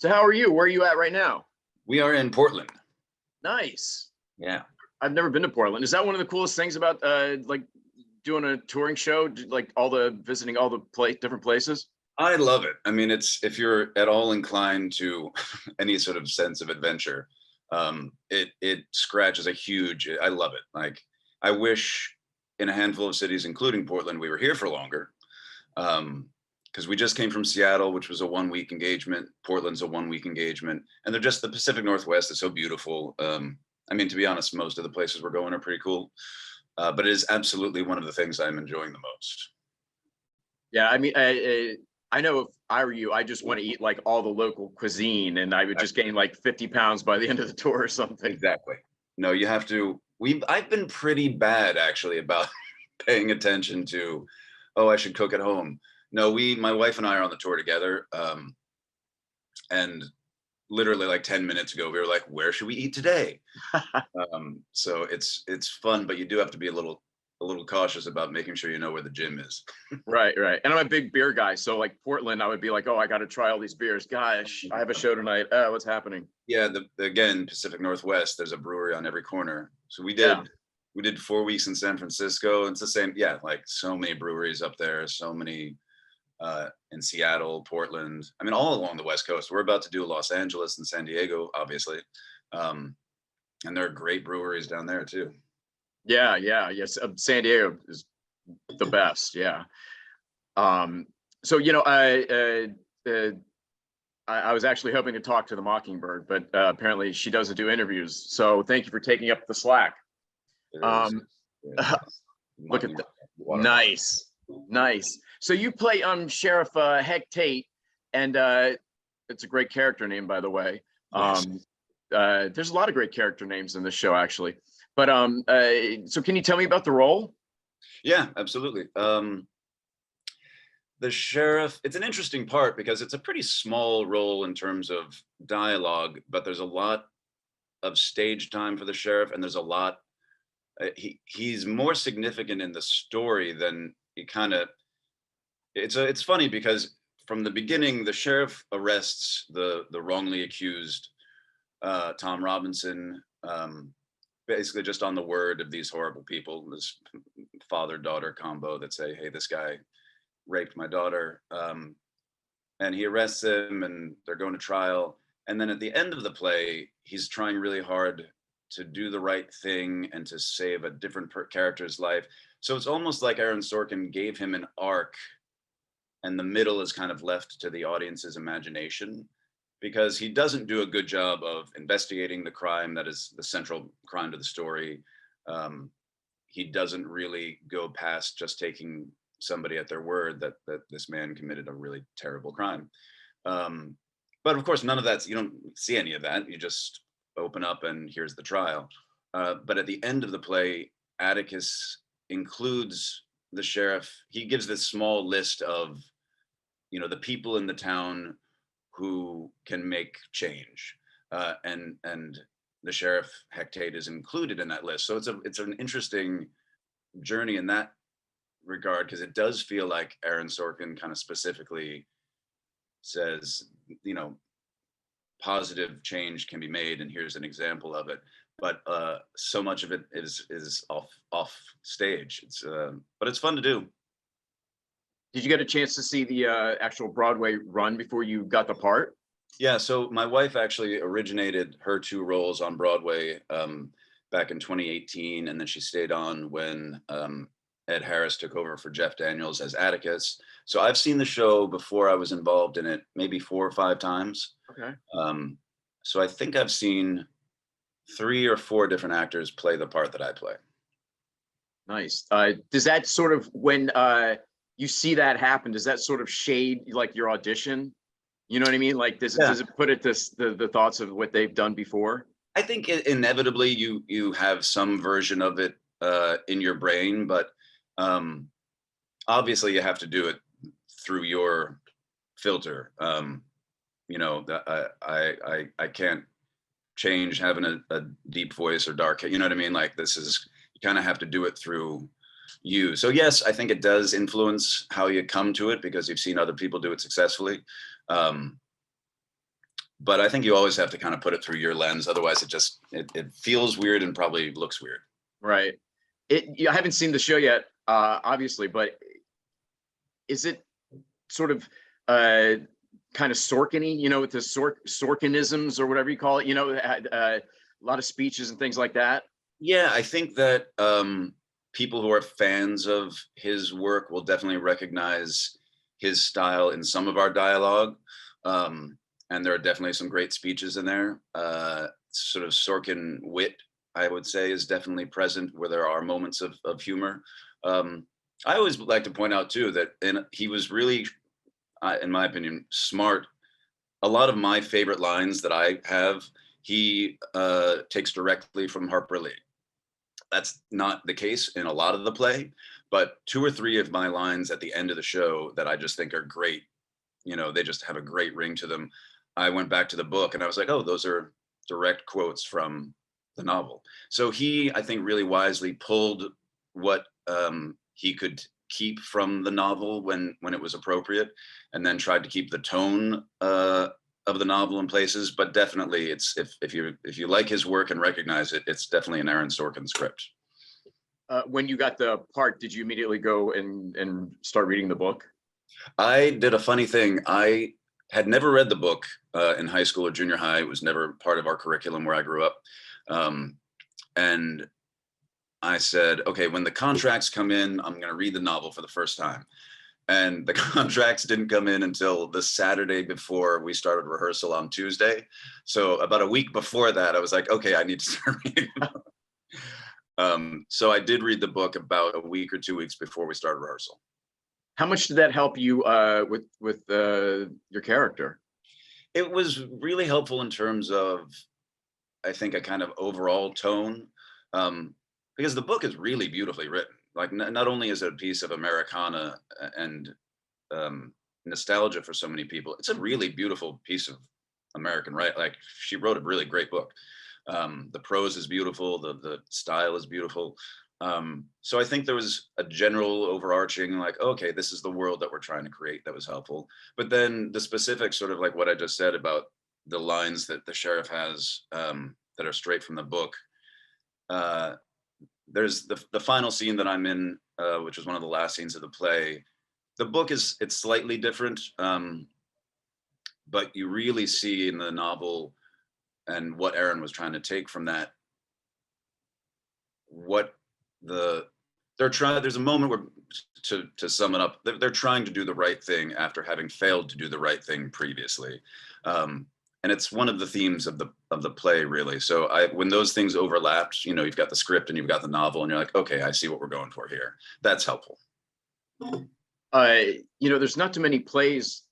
So how are you? Where are you at right now? We are in Portland. Nice. Yeah. I've never been to Portland. Is that one of the coolest things about like doing a touring show, like all the visiting all the different places? I love it. I mean, it's if you're at all inclined to any sort of sense of adventure, it scratches a huge. I love it. Like I wish in a handful of cities, including Portland, we were here for longer. Because we just came from Seattle, which was a 1 week engagement. Portland's a 1 week engagement, and they're just the Pacific Northwest is so beautiful. I mean, to be honest, most of the places we're going are pretty cool, but it is absolutely one of the things I'm enjoying the most. Yeah, I mean, I know if I were you, I just want to eat like all the local cuisine, and I would just gain like 50 pounds by the end of the tour or something. Exactly. No, you have to. I've been pretty bad actually about paying attention to, oh, I should cook at home. No, my wife and I are on the tour together, and literally like 10 minutes ago, we were like, where should we eat today? So it's fun, but you do have to be a little cautious about making sure you know where the gym is. Right. And I'm a big beer guy, so like Portland, I would be like, oh, I got to try all these beers. Gosh, I have a show tonight. What's happening? Yeah, again, Pacific Northwest, there's a brewery on every corner. So we did 4 weeks in San Francisco. It's the same. Yeah, like so many breweries up there, so many in Seattle, Portland. I mean, all along the West Coast. We're about to do Los Angeles and San Diego, obviously. And there are great breweries down there too. Yes. San Diego is the best. Yeah. So I was actually hoping to talk to the Mockingbird, but apparently she doesn't do interviews. So thank you for taking up the slack. Look at that. Nice. So you play Sheriff Heck Tate, and it's a great character name, by the way. There's a lot of great character names in this show, actually. But so can you tell me about the role? Yeah, absolutely. The sheriff, it's an interesting part because it's a pretty small role in terms of dialogue, but there's a lot of stage time for the sheriff, and there's a lot. He's more significant in the story than he kind of. It's funny because from the beginning, the sheriff arrests the wrongly accused Tom Robinson. Basically just on the word of these horrible people, this father-daughter combo that say, hey, this guy raped my daughter. And he arrests him and they're going to trial. And then at the end of the play, he's trying really hard to do the right thing and to save a different character's life. So it's almost like Aaron Sorkin gave him an arc and the middle is kind of left to the audience's imagination, because he doesn't do a good job of investigating the crime that is the central crime to the story. He doesn't really go past just taking somebody at their word that this man committed a really terrible crime. But of course, none of that, you don't see any of that. You just open up and here's the trial. But at the end of the play, Atticus includes the sheriff. He gives this small list of, the people in the town who can make change, and the sheriff Heck Tate is included in that list. So it's an interesting journey in that regard, because it does feel like Aaron Sorkin kind of specifically says, positive change can be made, and here's an example of it. But so much of it is off stage. But it's fun to do. Did you get a chance to see the actual Broadway run before you got the part? Yeah, so my wife actually originated her 2 roles on Broadway back in 2018, and then she stayed on when Ed Harris took over for Jeff Daniels as Atticus. So I've seen the show before I was involved in it, maybe 4 or 5 times. Okay. So I think I've seen 3 or 4 different actors play the part that I play. Nice. Does that sort of, when you see that happen, does that sort of shade like your audition? You know what I mean? Like, does it put it the thoughts of what they've done before? I think inevitably you have some version of it in your brain, but obviously you have to do it through your filter. I can't change having a deep voice or dark, you know what I mean? Like, you kind of have to do it through you. So yes, I think it does influence how you come to it because you've seen other people do it successfully. But I think you always have to kind of put it through your lens. Otherwise it feels weird and probably looks weird. Right. I haven't seen the show yet, obviously, but is it sort of kind of Sorkin-y, with the Sorkinisms or whatever you call it, a lot of speeches and things like that? Yeah, I think that people who are fans of his work will definitely recognize his style in some of our dialogue. And there are definitely some great speeches in there. Sort of Sorkin wit, I would say, is definitely present where there are moments of humor. I always like to point out too that he was really, in my opinion, smart. A lot of my favorite lines that I have, he takes directly from Harper Lee. That's not the case in a lot of the play, but 2 or 3 of my lines at the end of the show that I just think are great, they just have a great ring to them. I went back to the book and I was like, oh, those are direct quotes from the novel. So he, I think, really wisely pulled what he could keep from the novel when it was appropriate, and then tried to keep the tone of the novel in places. But definitely, it's if you like his work and recognize it, it's definitely an Aaron Sorkin script. When you got the part, did you immediately go and start reading the book? I did a funny thing. I had never read the book in high school or junior high. It was never part of our curriculum where I grew up. And I said, okay, when the contracts come in, I'm going to read the novel for the first time. And the contracts didn't come in until the Saturday before we started rehearsal on Tuesday. So about a week before that, I was like, okay, I need to start reading. So I did read the book about a week or 2 weeks before we started rehearsal. How much did that help you with your character? It was really helpful in terms of, I think, a kind of overall tone, because the book is really beautifully written. Like, not only is it a piece of Americana and nostalgia for so many people, it's a really beautiful piece of American, right? Like, she wrote a really great book. The prose is beautiful, the style is beautiful. So I think there was a general overarching, like, okay, this is the world that we're trying to create, that was helpful. But then the specifics, sort of like what I just said about the lines that the sheriff has that are straight from the book. There's the final scene that I'm in, which is one of the last scenes of the play. The book it's slightly different, but you really see in the novel and what Aaron was trying to take from that, what they're trying. There's a moment where, to sum it up, they're trying to do the right thing after having failed to do the right thing previously. And it's one of the themes of the play, really. So when those things overlapped, you've got the script and you've got the novel, and you're like, okay, I see what we're going for here. That's helpful. There's not too many plays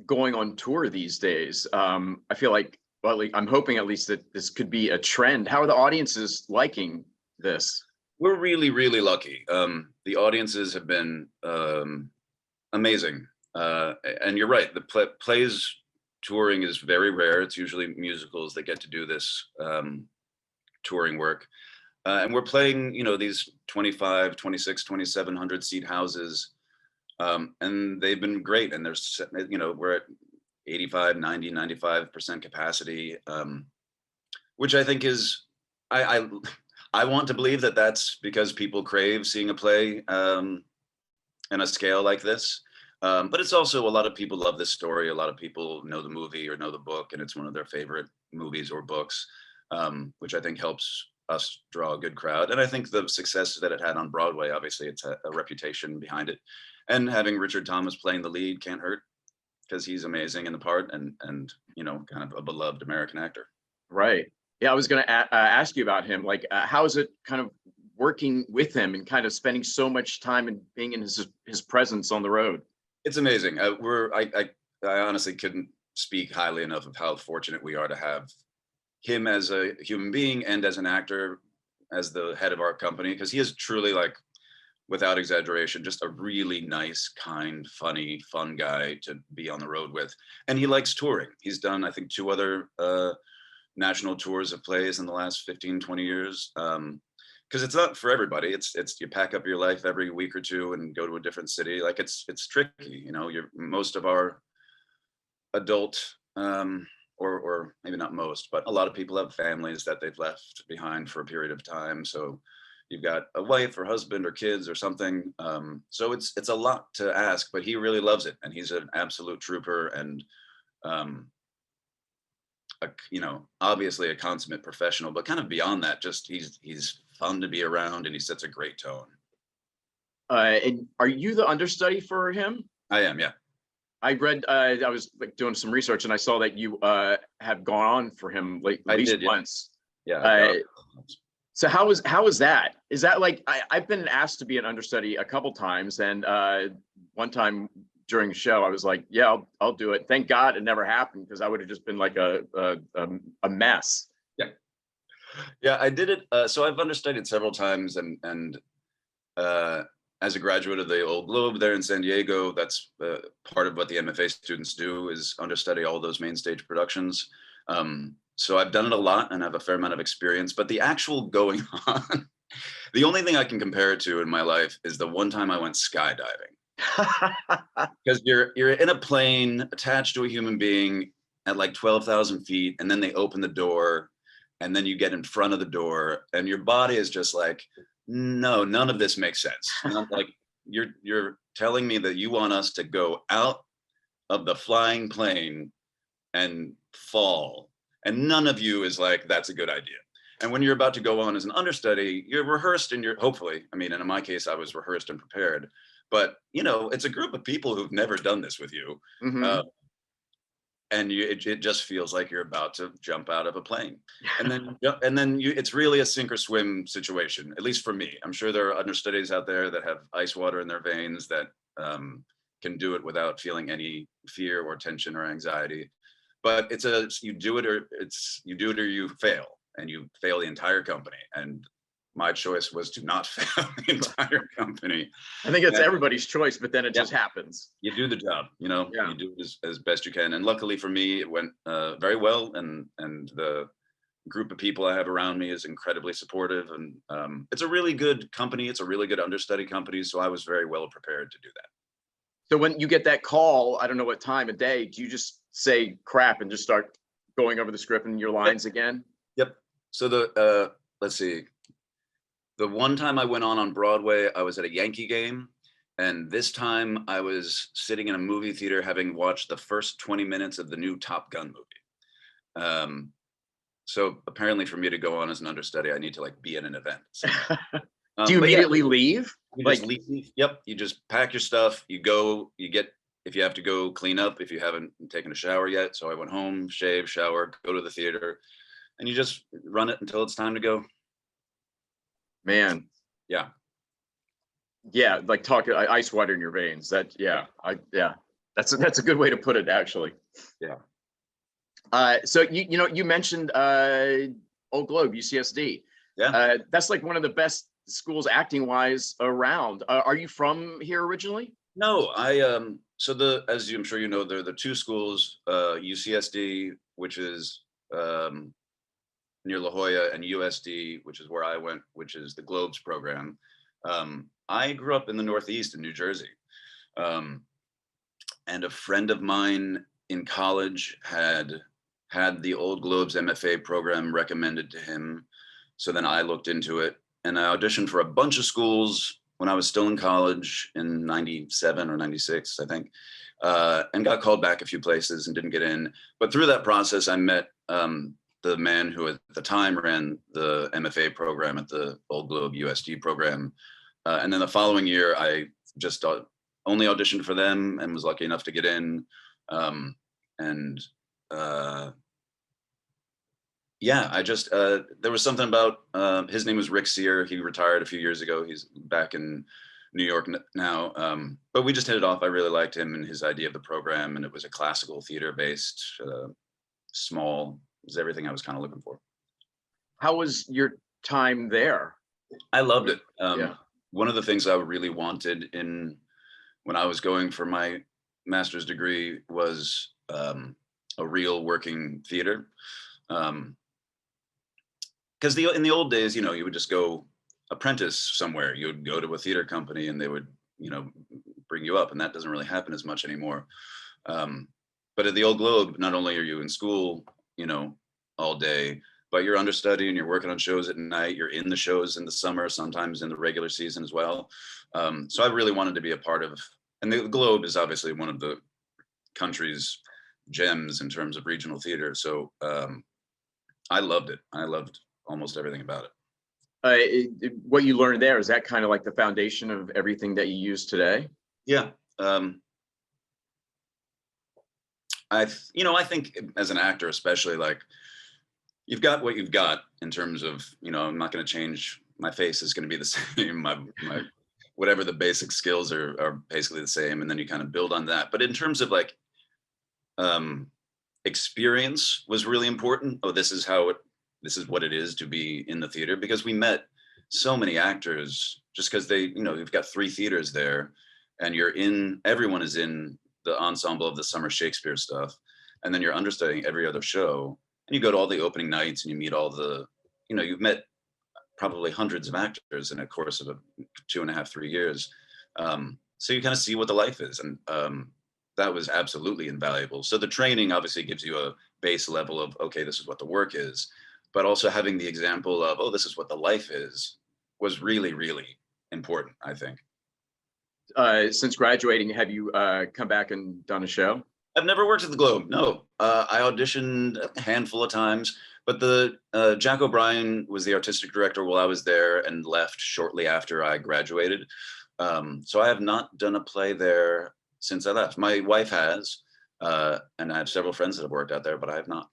going on tour these days. I feel like, well, I'm hoping at least that this could be a trend. How are the audiences liking this? We're really, really lucky. The audiences have been amazing. And you're right, the plays touring is very rare. It's usually musicals that get to do this touring work. And we're playing, these 25, 26, 2,700 seat houses. And they've been great. And there's, we're at 85, 90, 95% capacity, which I think is, I want to believe that that's because people crave seeing a play in a scale like this. But it's also, a lot of people love this story. A lot of people know the movie or know the book, and it's one of their favorite movies or books, which I think helps us draw a good crowd. And I think the success that it had on Broadway, obviously it's a reputation behind it. And having Richard Thomas playing the lead can't hurt, because he's amazing in the part and kind of a beloved American actor. Right. Yeah, I was going to ask you about him. Like, how is it kind of working with him and kind of spending so much time and being in his presence on the road? It's amazing. I honestly couldn't speak highly enough of how fortunate we are to have him as a human being and as an actor, as the head of our company, because he is truly, like, without exaggeration, just a really nice, kind, funny, fun guy to be on the road with. And he likes touring. He's done, I think, 2 other national tours of plays in the last 15, 20 years. Because it's not for everybody. It's you pack up your life every week or 2 and go to a different city. Like, it's tricky. Most of our adult or maybe not most, but a lot of people have families that they've left behind for a period of time. So you've got a wife or husband or kids or something. So it's a lot to ask, but he really loves it, and he's an absolute trooper, and obviously a consummate professional, but kind of beyond that, just he's fun to be around, and he sets a great tone. And are you the understudy for him? I am, yeah. I read, I was like doing some research, and I saw that you have gone on for him like at least did, yeah. once. Yeah. So how is that? Is that like I've been asked to be an understudy a couple times, and one time during the show I was like, yeah, I'll do it. Thank God it never happened, because I would have just been like a mess. Yeah, I did it. So I've understudied several times, and as a graduate of the Old Globe there in San Diego, that's part of what the MFA students do, is understudy all those main stage productions. So I've done it a lot and have a fair amount of experience, but the actual going on, the only thing I can compare it to in my life is the one time I went skydiving. Because you're in a plane attached to a human being at like 12,000 feet, and then they open the door, and then you get in front of the door, and your body is just like, no, none of this makes sense. Like you're telling me that you want us to go out of the flying plane and fall, and none of you is like, that's a good idea. And when you're about to go on as an understudy, you're rehearsed, and you're hopefully, I mean, and in my case, I was rehearsed and prepared, but it's a group of people who've never done this with you. Mm-hmm. And it just feels like you're about to jump out of a plane, and then it's really a sink or swim situation, at least for me. I'm sure there are understudies out there that have ice water in their veins that can do it without feeling any fear or tension or anxiety. But you do it or you fail, and you fail the entire company. And my choice was to not fail the entire company. I think it's everybody's choice, but then it just happens. You do the job, Yeah. You do it as best you can. And luckily for me, it went very well. And the group of people I have around me is incredibly supportive. And it's a really good company. It's a really good understudy company. So I was very well prepared to do that. So when you get that call, I don't know what time of day, do you just say crap and just start going over the script and your lines again? Yep. So let's see. The one time I went on Broadway, I was at a Yankee game. And this time I was sitting in a movie theater having watched the first 20 minutes of the new Top Gun movie. So apparently for me to go on as an understudy, I need to like be in an event. So, do you immediately leave? You just leave. Yep. You just pack your stuff. You go, if you have to go clean up, if you haven't taken a shower yet. So I went home, shave, shower, go to the theater, and you just run it until it's time to go. Man. Yeah. Yeah. Like ice water in your veins. That's a good way to put it, actually. Yeah. So you mentioned Old Globe, UCSD. Yeah. That's like one of the best schools acting wise around. Are you from here originally? No, so as I'm sure you know, there are the two schools, UCSD, which is near La Jolla, and USD, which is where I went, which is the Globes program. I grew up in the Northeast in New Jersey. And a friend of mine in college had the Old Globes MFA program recommended to him. So then I looked into it, and I auditioned for a bunch of schools when I was still in college in 97 or 96, I think, and got called back a few places and didn't get in. But through that process, I met the man who at the time ran the MFA program at the Old Globe USD program. And then the following year, I just only auditioned for them and was lucky enough to get in. I just, there was something about, his name was Rick Sear. He retired a few years ago. He's back in New York now. But we just hit it off. I really liked him and his idea of the program. And it was a classical theater based, small, it was everything I was kind of looking for. How was your time there? I loved it. Yeah. One of the things I really wanted when I was going for my master's degree was a real working theater. Because in the old days, you would just go apprentice somewhere. You would go to a theater company and they would, bring you up, and that doesn't really happen as much anymore. But But at the Old Globe, not only are you in school, all day, but you're understudy and you're working on shows at night. You're in the shows in the summer, sometimes in the regular season as well. So I really wanted to be a part of, and the Globe is obviously one of the country's gems in terms of regional theater. So I loved it. I loved almost everything about it. What you learned there, is that kind of like the foundation of everything that you use today? Yeah. I think as an actor, especially, like, you've got what you've got in terms of, I'm not going to change. My face is going to be the same. My whatever the basic skills are basically the same. And then you kind of build on that. But in terms of like, experience was really important. Oh, this is what it is to be in the theater, because we met so many actors just because you've got 3 theaters there, and everyone is in the ensemble of the summer Shakespeare stuff. And then you're understudying every other show, and you go to all the opening nights and you meet all the, you've met probably hundreds of actors in a course of 2.5, 3 years. So you kind of see what the life is. And that was absolutely invaluable. So the training obviously gives you a base level of, okay, this is what the work is, but also having the example of, oh, this is what the life is, was really, really important, I think. Since graduating, have you come back and done a show? I've never worked at the Globe. No, I auditioned a handful of times, but Jack O'Brien was the artistic director while I was there and left shortly after I graduated. So I have not done a play there since I left. My wife has, and I have several friends that have worked out there, but I have not.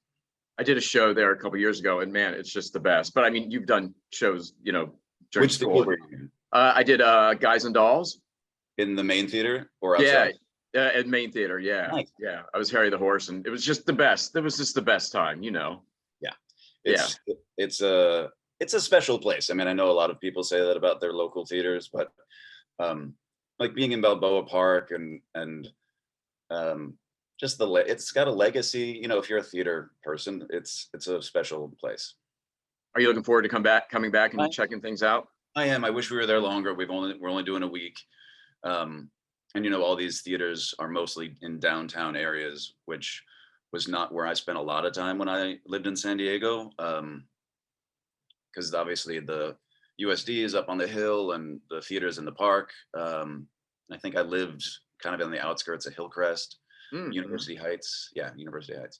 I did a show there a couple years ago, and man, it's just the best. But I mean, you've done shows, during Which school. were you in? I did Guys and Dolls. In the main theater or outside? Yeah, at main theater. Yeah, Nice. Yeah. I was Harry the Horse, and it was just the best. It was just the best time, Yeah, it's a special place. I mean, I know a lot of people say that about their local theaters, but like being in Balboa Park and just it's got a legacy. If you're a theater person, it's a special place. Are you looking forward to coming back and checking things out? I am. I wish we were there longer. We're only doing a week. And all these theaters are mostly in downtown areas, which was not where I spent a lot of time when I lived in San Diego. Because obviously the USD is up on the hill and the theater's in the park. I think I lived kind of on the outskirts of Hillcrest, University Heights. Yeah, University Heights.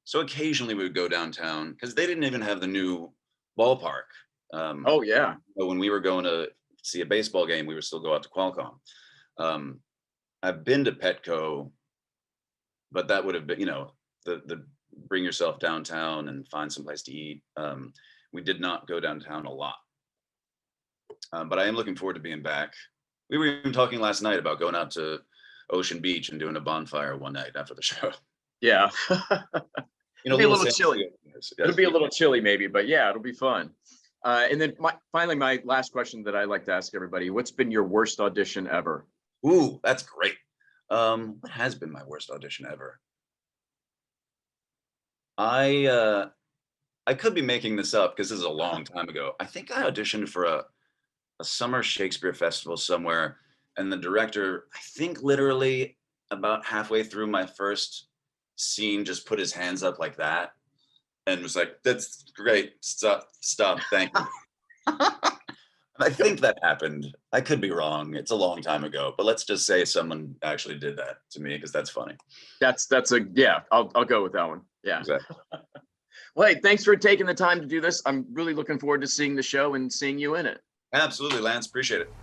So occasionally we would go downtown because they didn't even have the new ballpark. Oh yeah. But when we were going to see a baseball game, we would still go out to Qualcomm. I've been to Petco, but that would have been, the bring yourself downtown and find some place to eat. We did not go downtown a lot, but I am looking forward to being back. We were even talking last night about going out to Ocean Beach and doing a bonfire one night after the show. Yeah. It'll be a little chilly. Yes. It'll be a little chilly maybe, but yeah, it'll be fun. And then finally, my last question that I like to ask everybody: what's been your worst audition ever? Ooh, that's great. What has been my worst audition ever? I could be making this up because this is a long time ago. I think I auditioned for a summer Shakespeare festival somewhere, and the director, I think literally about halfway through my first scene, just put his hands up like that and was like, "That's great. Stop, thank you." I think that happened. I could be wrong. It's a long time ago, but let's just say someone actually did that to me because that's funny. I'll go with that one. Yeah. Exactly. Well, hey, thanks for taking the time to do this. I'm really looking forward to seeing the show and seeing you in it. Absolutely, Lance. Appreciate it.